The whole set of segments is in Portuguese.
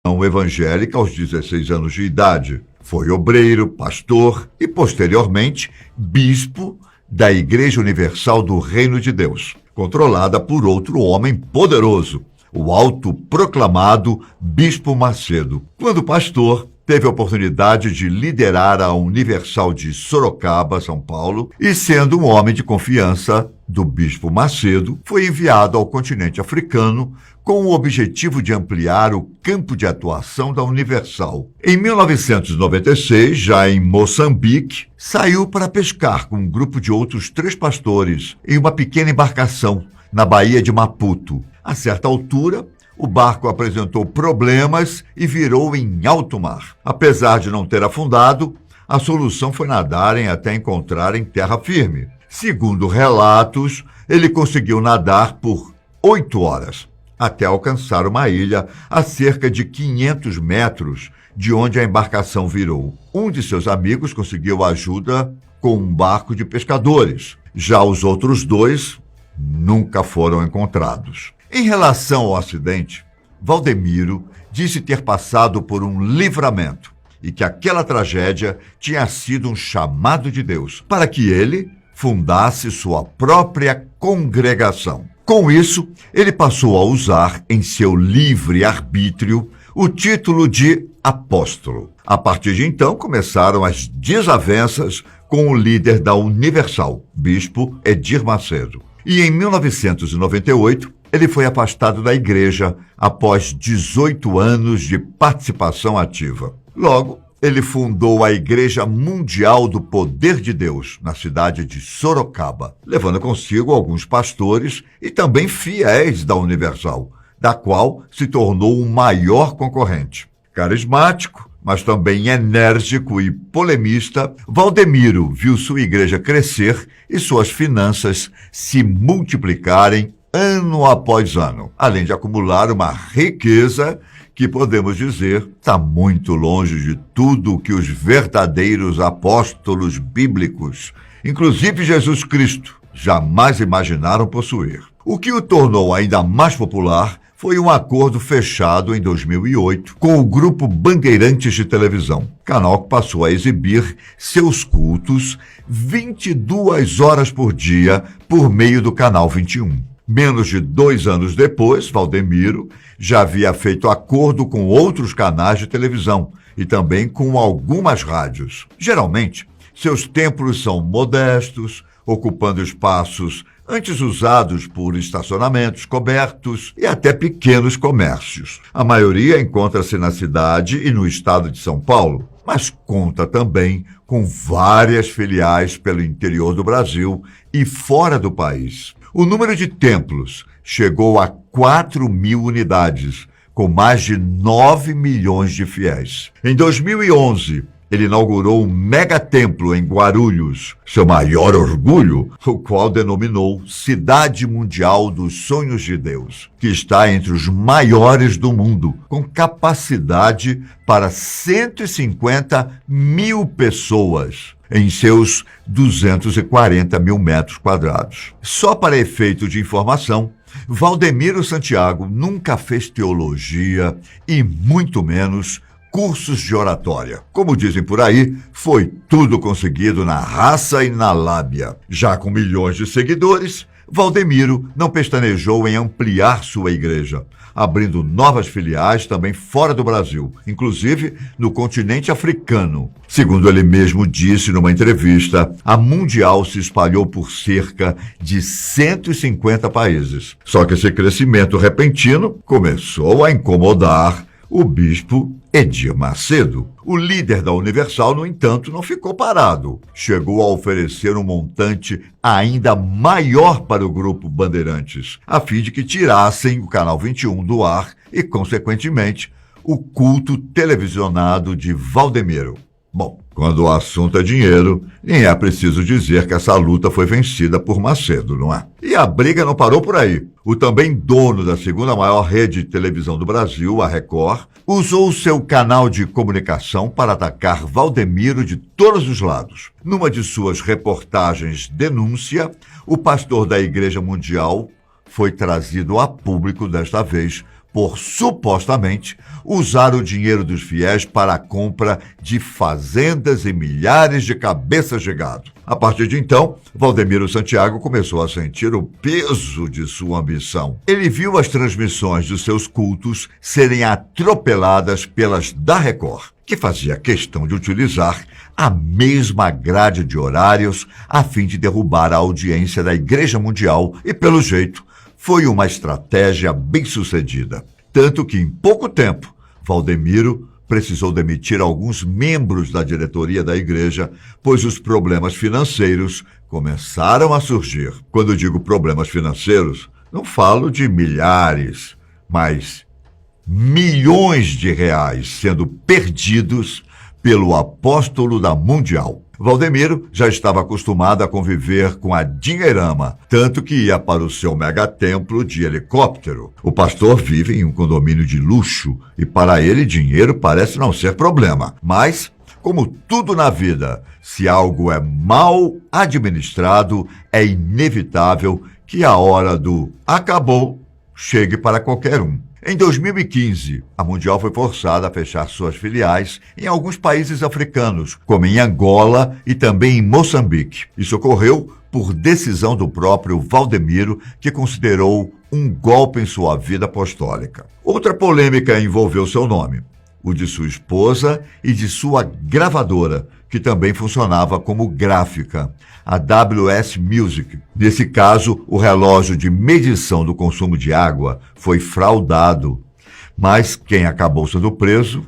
evangélica aos 16 anos de idade. Foi obreiro, pastor e, posteriormente, bispo da Igreja Universal do Reino de Deus, controlada por outro homem poderoso, o autoproclamado Bispo Macedo. Quando pastor, teve a oportunidade de liderar a Universal de Sorocaba, São Paulo, e sendo um homem de confiança do Bispo Macedo, foi enviado ao continente africano com o objetivo de ampliar o campo de atuação da Universal. Em 1996, já em Moçambique, saiu para pescar com um grupo de outros 3 pastores em uma pequena embarcação na Baía de Maputo. A certa altura, o barco apresentou problemas e virou em alto mar. Apesar de não ter afundado, a solução foi nadarem até encontrarem terra firme. Segundo relatos, ele conseguiu nadar por 8 horas, até alcançar uma ilha a cerca de 500 metros de onde a embarcação virou. Um de seus amigos conseguiu ajuda com um barco de pescadores. Já os outros 2 nunca foram encontrados. Em relação ao acidente, Valdemiro disse ter passado por um livramento e que aquela tragédia tinha sido um chamado de Deus para que ele fundasse sua própria congregação. Com isso, ele passou a usar em seu livre-arbítrio o título de apóstolo. A partir de então, começaram as desavenças com o líder da Universal, bispo Edir Macedo. E em 1998, ele foi afastado da igreja após 18 anos de participação ativa. Logo, ele fundou a Igreja Mundial do Poder de Deus, na cidade de Sorocaba, levando consigo alguns pastores e também fiéis da Universal, da qual se tornou o maior concorrente. Carismático, mas também enérgico e polemista, Valdemiro viu sua igreja crescer e suas finanças se multiplicarem ano após ano, além de acumular uma riqueza que, podemos dizer, está muito longe de tudo que os verdadeiros apóstolos bíblicos, inclusive Jesus Cristo, jamais imaginaram possuir. O que o tornou ainda mais popular foi um acordo fechado em 2008 com o Grupo Bandeirantes de Televisão, canal que passou a exibir seus cultos 22 horas por dia por meio do Canal 21. Menos de 2 anos depois, Valdemiro já havia feito acordo com outros canais de televisão e também com algumas rádios. Geralmente, seus templos são modestos, ocupando espaços antes usados por estacionamentos cobertos e até pequenos comércios. A maioria encontra-se na cidade e no estado de São Paulo, mas conta também com várias filiais pelo interior do Brasil e fora do país. O número de templos chegou a 4.000 unidades, com mais de 9 milhões de fiéis. Em 2011, ele inaugurou um megatemplo em Guarulhos, seu maior orgulho, o qual denominou Cidade Mundial dos Sonhos de Deus, que está entre os maiores do mundo, com capacidade para 150 mil pessoas em seus 240 mil metros quadrados. Só para efeito de informação, Valdemiro Santiago nunca fez teologia e muito menos cursos de oratória. Como dizem por aí, foi tudo conseguido na raça e na lábia. Já com milhões de seguidores, Valdemiro não pestanejou em ampliar sua igreja, abrindo novas filiais também fora do Brasil, inclusive no continente africano. Segundo ele mesmo disse numa entrevista, a Mundial se espalhou por cerca de 150 países. Só que esse crescimento repentino começou a incomodar o bispo Edir Macedo. O líder da Universal, no entanto, não ficou parado. Chegou a oferecer um montante ainda maior para o Grupo Bandeirantes, a fim de que tirassem o Canal 21 do ar e, consequentemente, o culto televisionado de Valdemiro. Bom, quando o assunto é dinheiro, nem é preciso dizer que essa luta foi vencida por Macedo, não é? E a briga não parou por aí. O também dono da segunda maior rede de televisão do Brasil, a Record, usou seu canal de comunicação para atacar Valdemiro de todos os lados. Numa de suas reportagens denúncia, o pastor da Igreja Mundial foi trazido a público desta vez por supostamente usar o dinheiro dos fiéis para a compra de fazendas e milhares de cabeças de gado. A partir de então, Valdemiro Santiago começou a sentir o peso de sua ambição. Ele viu as transmissões de seus cultos serem atropeladas pelas da Record, que fazia questão de utilizar a mesma grade de horários a fim de derrubar a audiência da Igreja Mundial e, pelo jeito, foi uma estratégia bem-sucedida. Tanto que, em pouco tempo, Valdemiro precisou demitir alguns membros da diretoria da igreja, pois os problemas financeiros começaram a surgir. Quando digo problemas financeiros, não falo de milhares, mas milhões de reais sendo perdidos pelo apóstolo da Mundial. Valdemiro já estava acostumado a conviver com a dinheirama, tanto que ia para o seu megatemplo de helicóptero. O pastor vive em um condomínio de luxo e para ele dinheiro parece não ser problema. Mas, como tudo na vida, se algo é mal administrado, é inevitável que a hora do acabou chegue para qualquer um. Em 2015, a Mundial foi forçada a fechar suas filiais em alguns países africanos, como em Angola e também em Moçambique. Isso ocorreu por decisão do próprio Valdemiro, que considerou um golpe em sua vida apostólica. Outra polêmica envolveu seu nome, o de sua esposa e de sua gravadora, que também funcionava como gráfica, a WS Music. Nesse caso, o relógio de medição do consumo de água foi fraudado, mas quem acabou sendo preso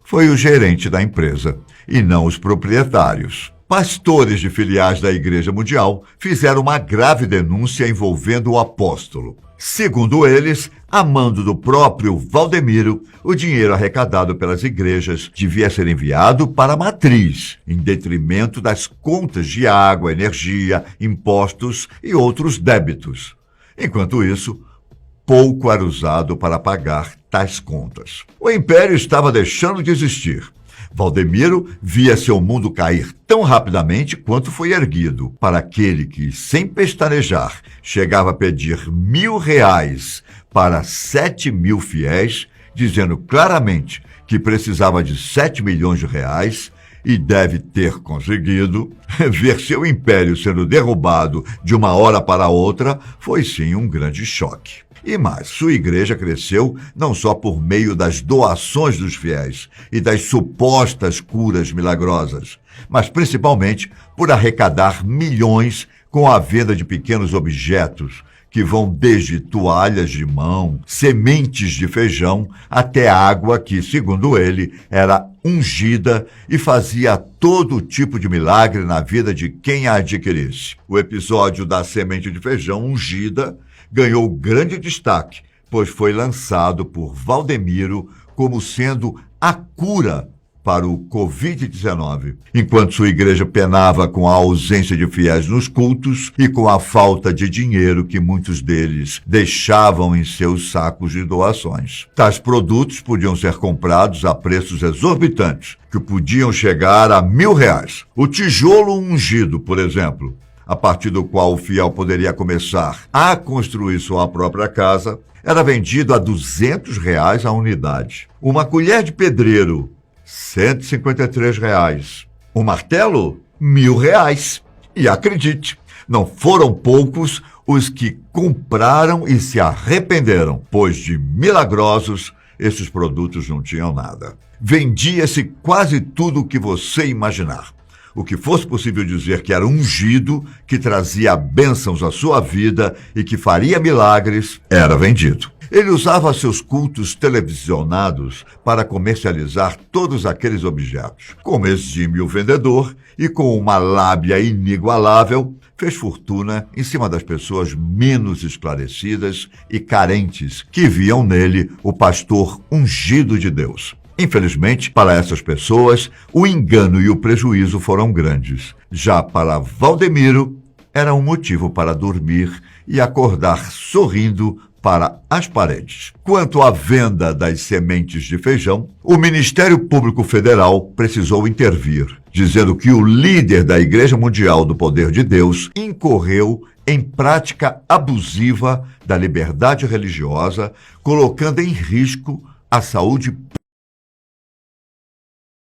foi o gerente da empresa, e não os proprietários. Pastores de filiais da Igreja Mundial fizeram uma grave denúncia envolvendo o apóstolo. Segundo eles, a mando do próprio Valdemiro, o dinheiro arrecadado pelas igrejas devia ser enviado para a matriz, em detrimento das contas de água, energia, impostos e outros débitos. Enquanto isso, pouco era usado para pagar tais contas. O império estava deixando de existir. Valdemiro via seu mundo cair tão rapidamente quanto foi erguido. Para aquele que, sem pestanejar, chegava a pedir R$1.000 para 7.000 fiéis, dizendo claramente que precisava de 7 milhões de reais e deve ter conseguido, ver seu império sendo derrubado de uma hora para outra foi sim um grande choque. E mais, sua igreja cresceu não só por meio das doações dos fiéis e das supostas curas milagrosas, mas principalmente por arrecadar milhões com a venda de pequenos objetos, que vão desde toalhas de mão, sementes de feijão, até água que, segundo ele, era ungida e fazia todo tipo de milagre na vida de quem a adquirisse. O episódio da semente de feijão ungida ganhou grande destaque, pois foi lançado por Valdemiro como sendo a cura para o Covid-19. Enquanto sua igreja penava com a ausência de fiéis nos cultos e com a falta de dinheiro que muitos deles deixavam em seus sacos de doações. Tais produtos podiam ser comprados a preços exorbitantes, que podiam chegar a R$1.000. O tijolo ungido, por exemplo, a partir do qual o fiel poderia começar a construir sua própria casa, era vendido a R$200 a unidade. Uma colher de pedreiro, R$153. Um martelo, R$1.000. E acredite, não foram poucos os que compraram e se arrependeram, pois de milagrosos esses produtos não tinham nada. Vendia-se quase tudo o que você imaginar. O que fosse possível dizer que era ungido, que trazia bênçãos à sua vida e que faria milagres, era vendido. Ele usava seus cultos televisionados para comercializar todos aqueles objetos. Como exímio vendedor e com uma lábia inigualável, fez fortuna em cima das pessoas menos esclarecidas e carentes que viam nele o pastor ungido de Deus. Infelizmente, para essas pessoas, o engano e o prejuízo foram grandes. Já para Valdemiro, era um motivo para dormir e acordar sorrindo para as paredes. Quanto à venda das sementes de feijão, o Ministério Público Federal precisou intervir, dizendo que o líder da Igreja Mundial do Poder de Deus incorreu em prática abusiva da liberdade religiosa, colocando em risco a saúde